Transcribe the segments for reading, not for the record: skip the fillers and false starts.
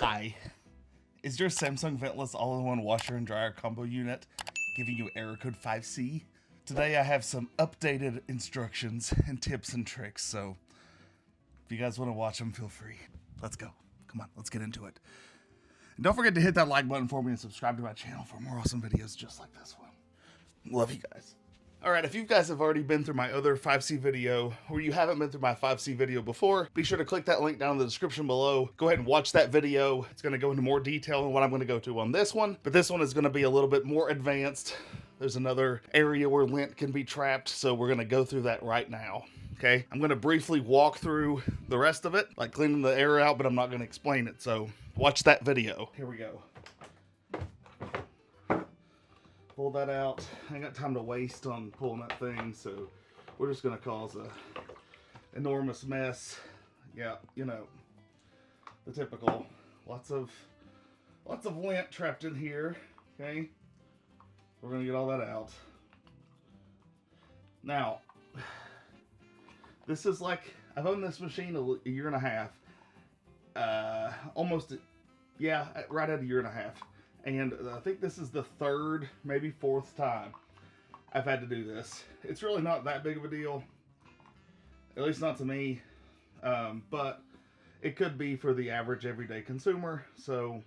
Hi, is your Samsung Ventless all-in-one washer and dryer combo unit giving you error code 5C? Today I have some updated instructions and tips and tricks, so if you guys want to watch them, feel free. Let's go. Come on, let's get into it. And don't forget to hit that like button for me and subscribe to my channel for more awesome videos just like this one. Love you guys. Alright, if you guys have already been through my other 5C video, or you haven't been through my 5C video before, be sure to click that link down in the description below. Go ahead and watch that video. It's going to go into more detail on what I'm going to go to on this one, but this one is going to be a little bit more advanced. There's another area where lint can be trapped, so we're going to go through that right now. Okay, I'm going to briefly walk through the rest of it, like cleaning the air out, but I'm not going to explain it, so watch that video. Here we go. Pull that out. I ain't got time to waste on pulling that thing, so we're just gonna cause a enormous mess. Yeah, you know, the typical. Lots of lint trapped in here. Okay, we're gonna get all that out. Now, this is like, I've owned this machine a year and a half. Almost, yeah, right at a year and a half. And I think this is the third, maybe fourth time I've had to do this. It's really not that big of a deal, at least not to me, but it could be for the average everyday consumer. So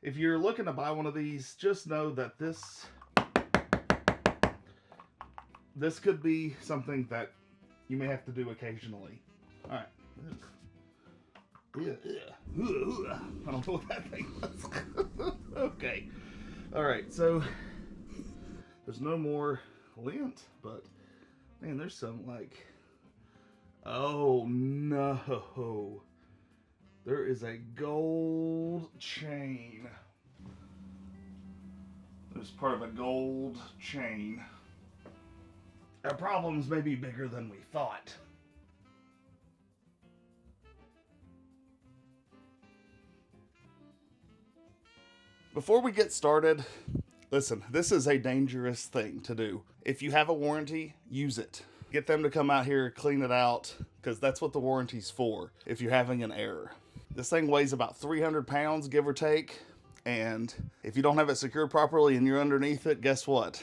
if you're looking to buy one of these, just know that this could be something that you may have to do occasionally. All right. I don't know what that thing was. Okay. Alright, so there's no more lint, but man, there's some like, oh no. There is a gold chain. There's part of a gold chain. Our problems may be bigger than we thought. Before we get started, listen, this is a dangerous thing to do. If you have a warranty, use it. Get them to come out here, clean it out, because that's what the warranty's for, if you're having an error. This thing weighs about 300 pounds, give or take, and if you don't have it secured properly and you're underneath it, guess what?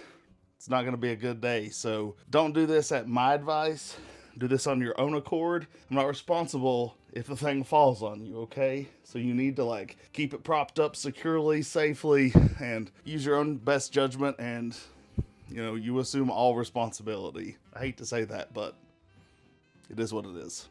It's not going to be a good day. So don't do this at my advice. Do this on your own accord. I'm not responsible if the thing falls on you, okay? So you need to like keep it propped up securely, safely, and use your own best judgment, and you know, you assume all responsibility. I hate to say that, but it is what it is.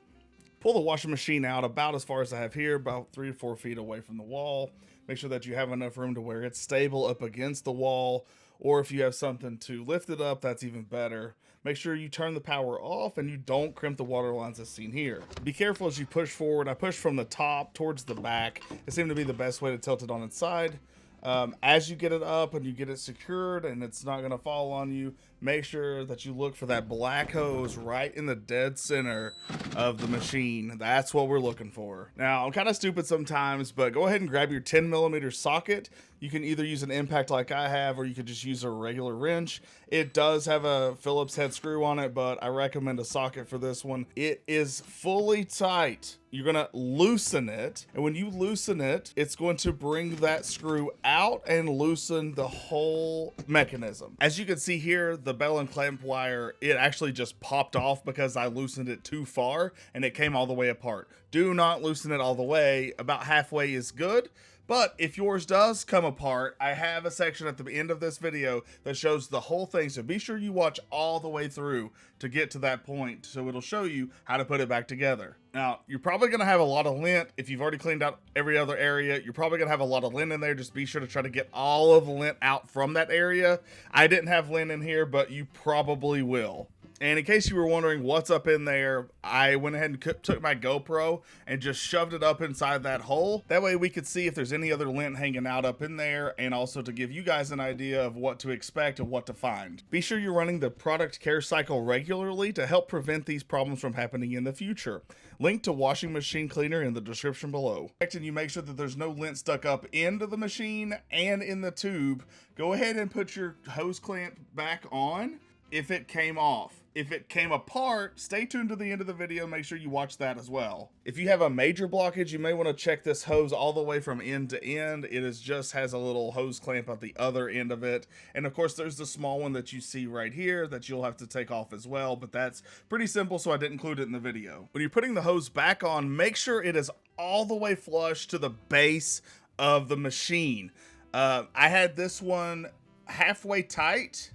Pull the washing machine out about as far as I have here, about 3 to 4 feet away from the wall. Make sure that you have enough room to where it's stable up against the wall, or if you have something to lift it up, that's even better. Make sure you turn the power off and you don't crimp the water lines as seen here. Be careful as you push forward. I push from the top towards the back. It seemed to be the best way to tilt it on its side. As you get it up and you get it secured and it's not going to fall on you, make sure that you look for that black hose right in the dead center of the machine. That's what we're looking for. Now, I'm kind of stupid sometimes, but go ahead and grab your 10mm socket. You can either use an impact like I have, or you could just use a regular wrench. It does have a Phillips head screw on it, but I recommend a socket for this one. It is fully tight. You're going to loosen it, and when you loosen it, it's going to bring that screw out and loosen the whole mechanism. As you can see here, the bell and clamp wire, it actually just popped off because I loosened it too far and it came all the way apart. Do not loosen it all the way. About halfway is good. But if yours does come apart, I have a section at the end of this video that shows the whole thing. So be sure you watch all the way through to get to that point. So it'll show you how to put it back together. Now, you're probably going to have a lot of lint. If you've already cleaned out every other area, you're probably going to have a lot of lint in there. Just be sure to try to get all of the lint out from that area. I didn't have lint in here, but you probably will. And in case you were wondering what's up in there, I went ahead and took my GoPro and just shoved it up inside that hole. That way we could see if there's any other lint hanging out up in there, and also to give you guys an idea of what to expect and what to find. Be sure you're running the product care cycle regularly to help prevent these problems from happening in the future. Link to washing machine cleaner in the description below. And you make sure that there's no lint stuck up into the machine and in the tube. Go ahead and put your hose clamp back on if it came off. if it came apart, stay tuned to the end of the video. Make sure you watch that as well. If you have a major blockage, you may want to check this hose all the way from end to end. It is just has a little hose clamp at the other end of it. And of course, there's the small one that you see right here that you'll have to take off as well, but that's pretty simple, so I didn't include it in the video. When you're putting the hose back on, make sure it is all the way flush to the base of the machine. I had this one halfway tight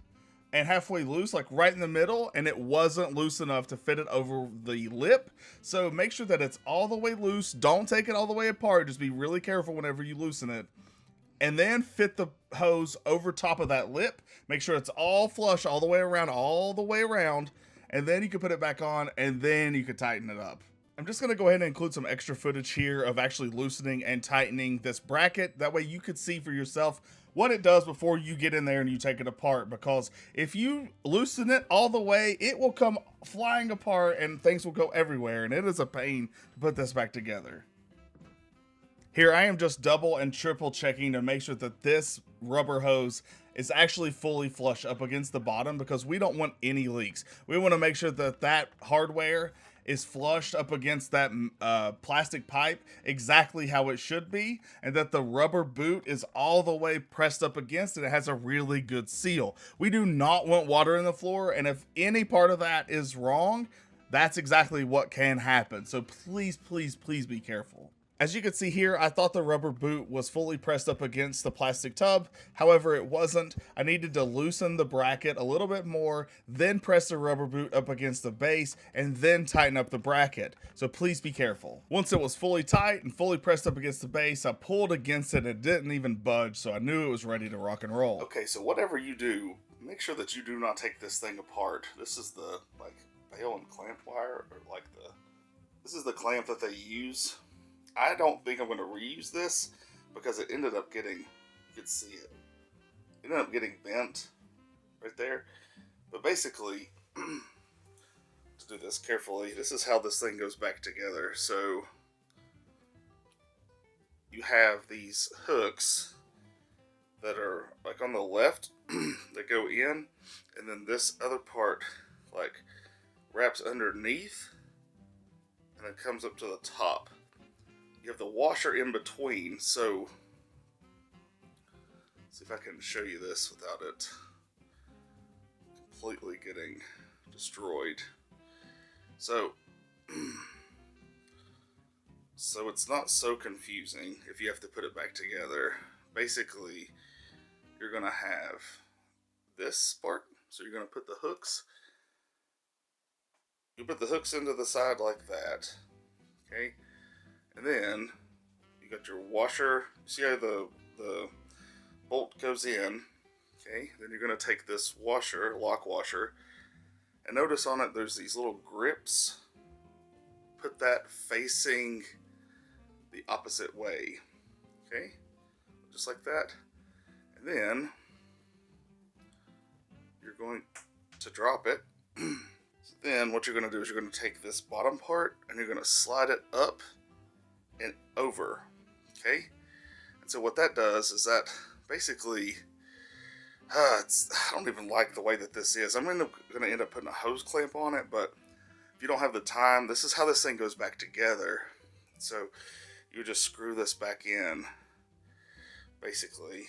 and halfway loose, like right in the middle, and it wasn't loose enough to fit it over the lip. So make sure that it's all the way loose. Don't take it all the way apart. Just be really careful whenever you loosen it. And then fit the hose over top of that lip. Make sure it's all flush all the way around, and then you can put it back on, and then you can tighten it up. I'm just going to go ahead and include some extra footage here of actually loosening and tightening this bracket. That way you could see for yourself what it does before you get in there and you take it apart, because if you loosen it all the way, it will come flying apart and things will go everywhere, and it is a pain to put this back together. Here I am just double and triple checking to make sure that this rubber hose is actually fully flush up against the bottom, because we don't want any leaks. We want to make sure that that hardware is flushed up against that plastic pipe exactly how it should be, and that the rubber boot is all the way pressed up against it. It has a really good seal. We do not want water in the floor, and if any part of that is wrong, that's exactly what can happen. So please, please, please be careful. As you can see here, I thought the rubber boot was fully pressed up against the plastic tub. However, it wasn't. I needed to loosen the bracket a little bit more, then press the rubber boot up against the base, and then tighten up the bracket. So please be careful. Once it was fully tight and fully pressed up against the base, I pulled against it and it didn't even budge, so I knew it was ready to rock and roll. Okay, so whatever you do, make sure that you do not take this thing apart. This is the, bail and clamp wire, or this is the clamp that they use. I don't think I'm going to reuse this because it ended up getting, you could see it, ended up getting bent right there. But basically, to do this carefully, this is how this thing goes back together. So you have these hooks that are like on the left that go in, and then this other part like wraps underneath and then comes up to the top. You have the washer in between, so let's see if I can show you this without it completely getting destroyed. So it's not so confusing if you have to put it back together. Basically, you're going to have this part, so you're going to put the hooks, you put the hooks into the side like that, okay? And then you got your washer. See how the bolt goes in, okay? Then you're going to take this washer, lock washer, and notice on it there's these little grips. Put that facing the opposite way, okay? Just like that. And then you're going to drop it. So then what you're going to do is you're going to take this bottom part and you're going to slide it up and over, okay? And so what that does is that basically, I don't even like the way that this is. I'm going to end up putting a hose clamp on it, but if you don't have the time, this is how this thing goes back together. So you just screw this back in, basically,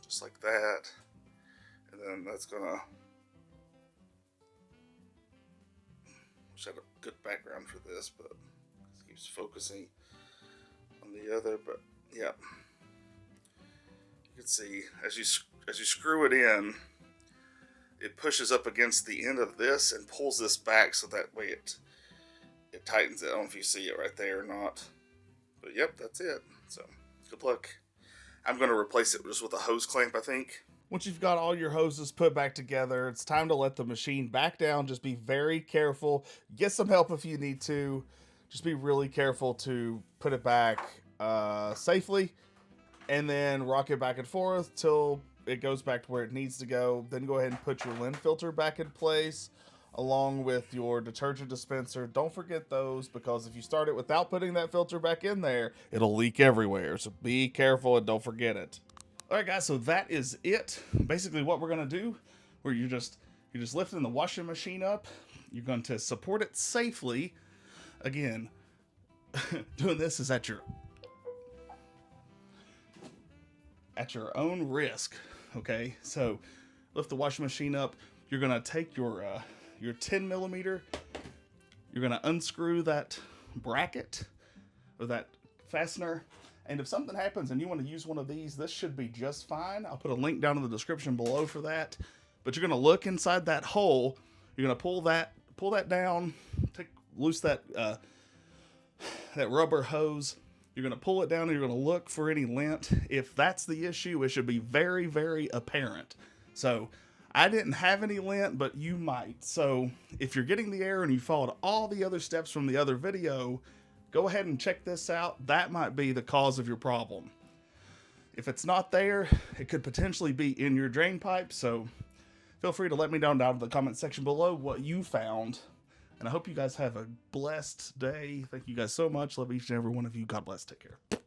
just like that, and then that's gonna. Wish I had a good background for this, but it keeps focusing on the other. But yeah, you can see as you screw it in, it pushes up against the end of this and pulls this back, so that way it tightens it. I don't know if you see it right there or not, but yep, that's it. So good luck. I'm going to replace it just with a hose clamp, I think. Once you've got all your hoses put back together, it's time to let the machine back down. Just be very careful. Get some help if you need to. Just be really careful to put it back safely, and then rock it back and forth till it goes back to where it needs to go. Then go ahead and put your lint filter back in place along with your detergent dispenser. Don't forget those, because if you start it without putting that filter back in there, it'll leak everywhere. So be careful and don't forget it. All right, guys, so that is it. Basically what we're gonna do, where you're just lifting the washing machine up. You're going to support it safely. Again, doing this is at your own risk. Okay, so lift the washing machine up. You're gonna take your 10 millimeter. You're gonna unscrew that bracket or that fastener. And if something happens and you want to use one of these, this should be just fine. I'll put a link down in the description below for that. But you're gonna look inside that hole. You're gonna pull that down. Take loose that rubber hose. You're gonna pull it down and you're gonna look for any lint. If that's the issue, it should be very, very apparent. So I didn't have any lint, but you might. So if you're getting the error and you followed all the other steps from the other video, go ahead and check this out. That might be the cause of your problem. If it's not there, it could potentially be in your drain pipe. So feel free to let me down in the comment section below what you found. And I hope you guys have a blessed day. Thank you guys so much. Love each and every one of you. God bless. Take care.